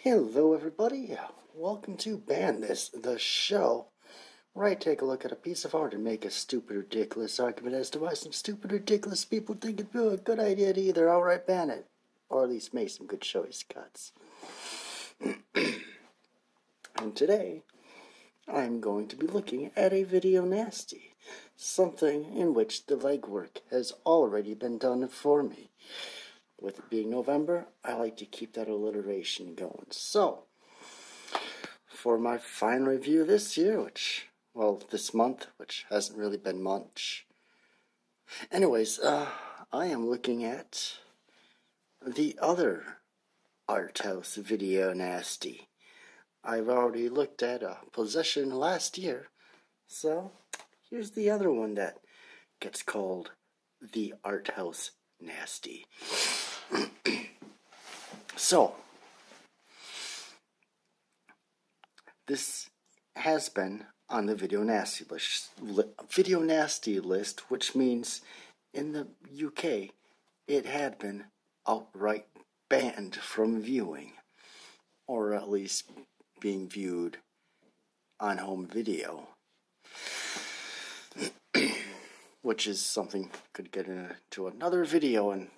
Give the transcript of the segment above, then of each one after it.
Hello everybody, welcome to Ban This, the show, where I take a look at a piece of art and make a stupid, ridiculous argument as to why some stupid, ridiculous people think it'd be a good idea to either outright ban it, or at least make some good choice cuts. And today, I'm going to be looking at a video nasty, something in which the legwork has already been done for me. With it being November, I like to keep that alliteration going. So, for my final review this year, this month, which hasn't really been much. Anyways, I am looking at the other art house video nasty. I've already looked at Possession last year, so here's the other one that gets called the art house nasty. So, this has been on the video nasty list, which means in the UK it had been outright banned from viewing, or at least being viewed on home video, which is something could get into another video and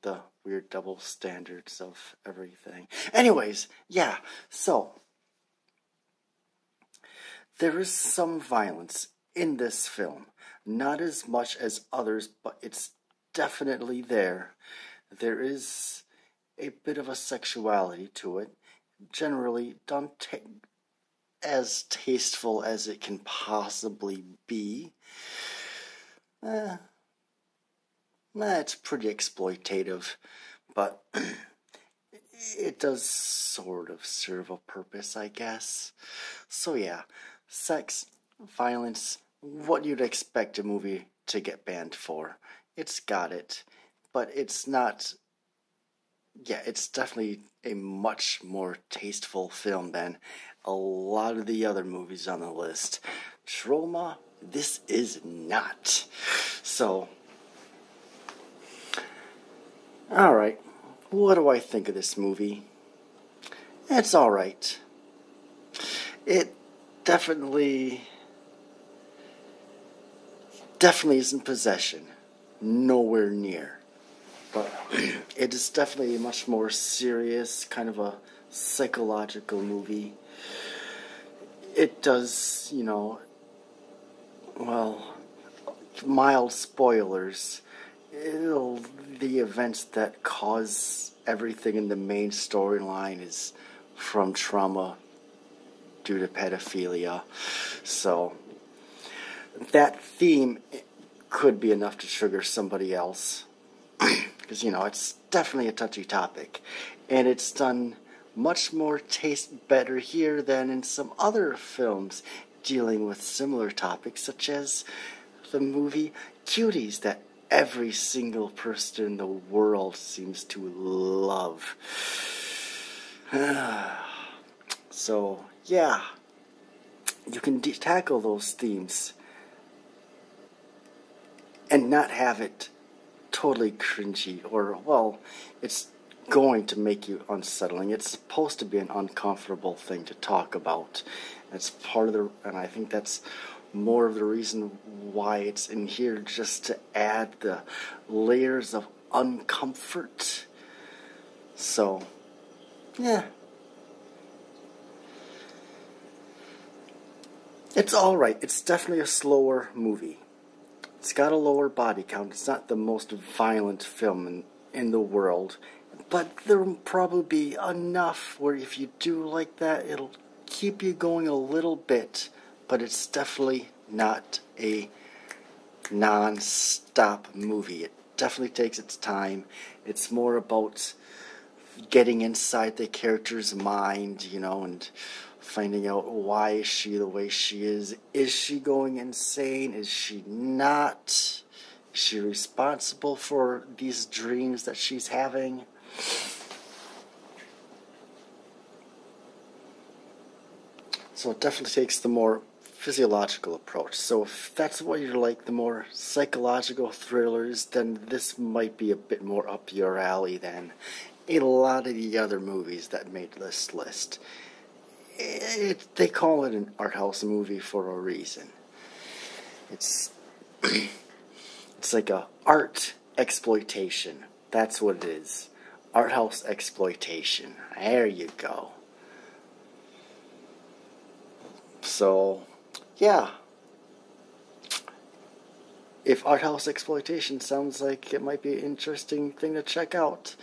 the weird double standards of everything. Anyways, yeah, so there is some violence in this film. Not as much as others, but it's definitely there. There is a bit of a sexuality to it, generally done as tasteful as it can possibly be. It's pretty exploitative, but it does sort of serve a purpose, I guess. So yeah, sex, violence, what you'd expect a movie to get banned for. It's got it, but it's not. Yeah, it's definitely a much more tasteful film than a lot of the other movies on the list. Troma, this is not. So, alright, what do I think of this movie? It's alright. It definitely isn't Possession. Nowhere near. But it is definitely a much more serious, kind of a psychological movie. It does, mild spoilers. The events that cause everything in the main storyline is from trauma due to pedophilia. So, that theme could be enough to trigger somebody else. Because, it's definitely a touchy topic. And it's done much more better here than in some other films dealing with similar topics, such as the movie Cuties that every single person in the world seems to love. So, yeah, you can tackle those themes and not have it totally cringy, or, it's going to make you unsettling. It's supposed to be an uncomfortable thing to talk about. That's part of and I think that's more of the reason why it's in here, just to add the layers of uncomfort. So, yeah. It's alright. It's definitely a slower movie. It's got a lower body count. It's not the most violent film in the world. But there'll probably be enough where if you do like that, it'll keep you going a little bit. But it's definitely not a non-stop movie. It definitely takes its time. It's more about getting inside the character's mind, and finding out why is she the way she is. Is she going insane? Is she not? Is she responsible for these dreams that she's having? So it definitely takes the more physiological approach. So if that's what you're like, the more psychological thrillers, then this might be a bit more up your alley then. a lot of the other movies that made this list. They call it an art house movie for a reason. It's it's like a art exploitation. That's what it is. Art house exploitation. There you go. So, yeah. If art house exploitation sounds like it might be an interesting thing to check out,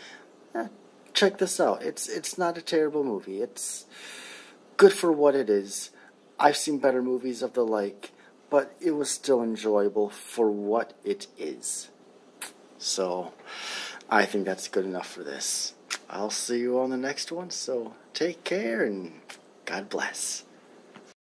check this out. It's not a terrible movie. It's good for what it is. I've seen better movies of the like, but it was still enjoyable for what it is. So, I think that's good enough for this. I'll see you on the next one, so take care and God bless.